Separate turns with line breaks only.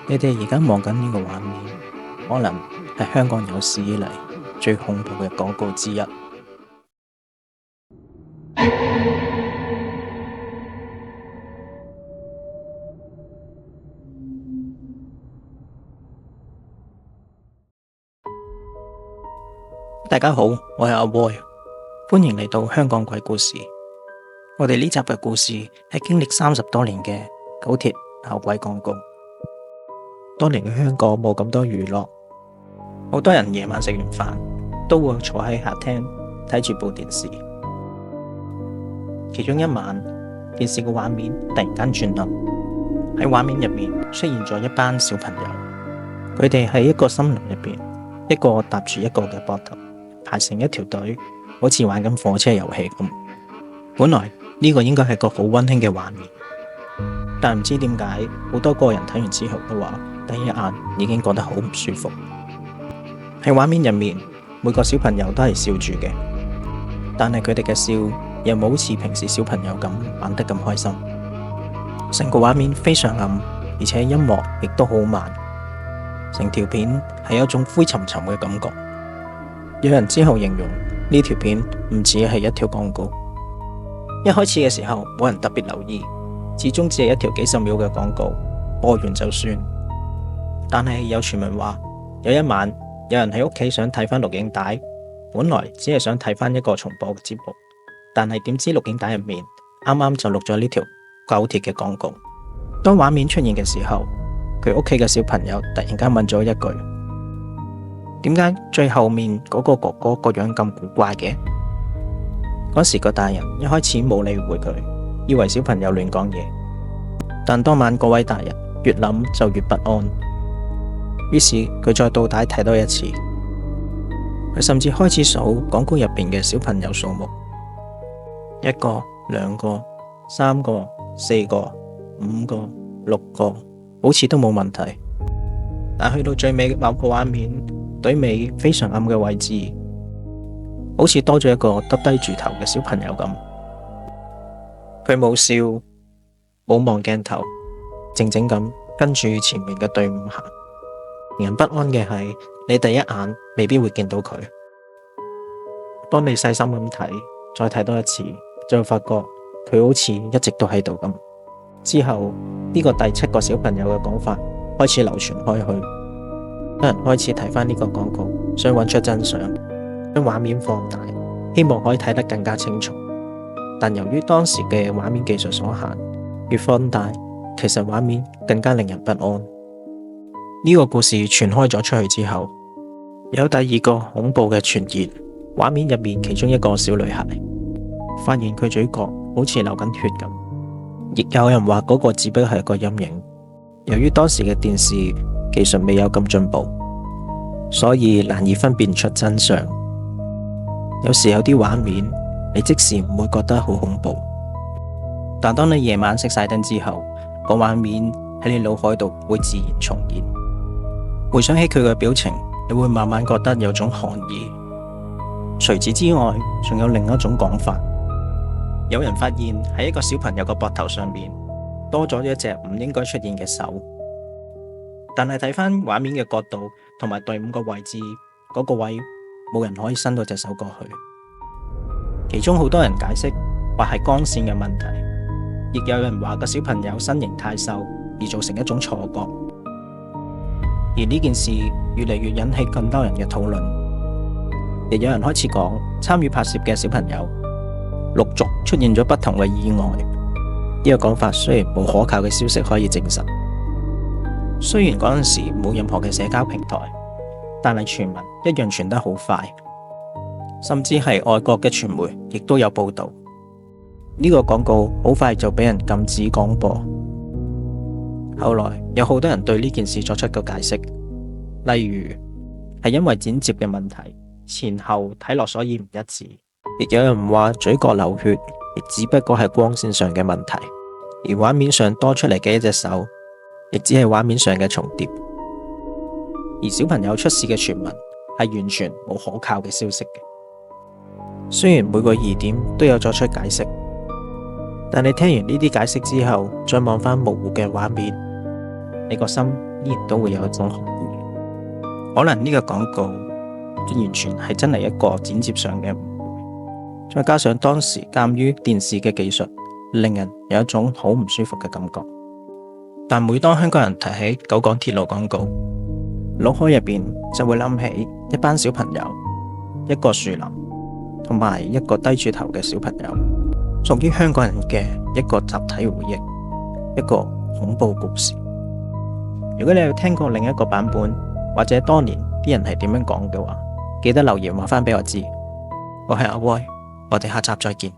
你哋而家望緊呢個畫面，可能係香港有史以嚟最恐怖嘅廣告之一。大家好，我係阿 Boy，歡迎嚟到香港鬼故事。我哋呢集嘅故事係經歷30多年嘅九鐵鬧鬼廣告。當年嘅香港冇咁多娛樂，好多人夜晚食完飯都會坐喺客廳睇住部電視。其中一晚，電視嘅畫面突然間轉暗，喺畫面入面出現咗一班小朋友，佢哋喺一個森林入邊，一個搭住一個嘅膊頭，排成一條隊，好似玩緊火車遊戲咁。本來呢個應該係個好溫馨嘅畫面，但唔知點解好多個人睇完之後都話，第一眼已經覺得好唔舒服。喺畫面入面，每個小朋友都係笑住嘅，但係佢哋嘅笑又冇好似平時小朋友咁玩得咁開心。成個畫面非常暗，而且音樂亦都好慢，成條片係有一種灰沉沉嘅感覺。有人之後形容呢條片唔似係一條廣告。一開始嘅時候冇人特別留意，始終只係一條幾十秒嘅廣告，播完就算。但係有傳聞話，有一晚有人喺屋企想睇返錄影帶，本來只係想睇返一個重播嘅節目，但係點知錄影帶入面啱啱就錄咗呢條九鐵嘅廣告。當畫面出現嘅時候，佢屋企嘅小朋友突然間問咗一句：點解最後面嗰個哥哥個樣咁古怪嘅？嗰時個大人一開始冇理會佢，以為小朋友亂講嘢。但當晚嗰位大人越諗就越不安，於是佢再倒帶睇多一次。佢甚至開始數廣告入邊嘅小朋友數目：1個、2個、3個、4個、5個、6個，好似都冇問題。但去到最尾某個畫面，隊尾非常暗嘅位置，好似多咗一個耷低住頭嘅小朋友咁。佢冇笑，冇望鏡頭，靜靜咁跟住前面嘅隊伍行。令人不安嘅係，你第一眼未必會見到佢。當你細心咁睇，再睇多一次，就會發覺佢好似一直都喺度咁。之後呢個第7個小朋友嘅講法開始流傳開去，有人開始睇返呢個廣告，想揾出真相，將畫面放大，希望可以睇得更加清楚。但由於當時嘅畫面技術所限，越放大，其實畫面更加令人不安。呢個故事傳開咗出去之後，有第2個恐怖嘅傳言。畫面入面其中一個小女孩發現佢嘴角好似流緊血咁，亦有人話嗰個只不過係一個陰影。由於當時嘅電視技術未有咁進步，所以難以分辨出真相。有時有啲畫面你即時唔會覺得好恐怖，但當你夜晚熄晒燈之後，個畫面喺你腦海度會自然重現。回想起佢嘅表情，你會慢慢覺得有種寒意。除此之外，仲有另一種講法，有人發現喺一個小朋友嘅膊頭上面多咗一隻唔應該出現嘅手，但係睇返畫面嘅角度同埋隊伍嘅位置，嗰個位冇人可以伸到隻手過去。其中好多人解釋話係光線嘅問題，亦有人話個小朋友身形太瘦而造成一種錯覺。而呢件事越嚟越引起更多人嘅討論，亦有人開始講參與拍攝嘅小朋友陸續出現咗不同嘅意外。呢個講法雖然冇可靠嘅消息可以證實，雖然嗰陣時冇任何嘅社交平台，但係傳聞一樣傳得好快，甚至係外國嘅傳媒亦都有報道。呢個廣告好快就俾人禁止廣播。後來有好多人對呢件事作出個解釋，例如係因為剪接嘅問題，前後睇落所以唔一致。亦有人話嘴角流血亦只不過係光線上嘅問題，而畫面上多出嚟嘅一隻手亦只係畫面上嘅重疊。而小朋友出事嘅傳聞係完全冇可靠嘅消息嘅。雖然每個疑點都有作出解釋，但你聽完呢啲解釋之後，再望返模糊嘅畫面，你個心依然都會有一種含義。可能呢個廣告完全係真係一個剪接上嘅誤會，再加上當時鑒於電視嘅技術，令人有一種好唔舒服嘅感覺。但每當香港人提起九廣鐵路廣告，腦海入邊就會諗起一班小朋友，一個樹林，同埋一個低住頭嘅小朋友，屬於香港人嘅一個集體回憶，一個恐怖故事。如果你有聽過另一個版本，或者當年啲人係點樣講嘅話，記得留言話返俾我知。我係阿威，我哋下集再見。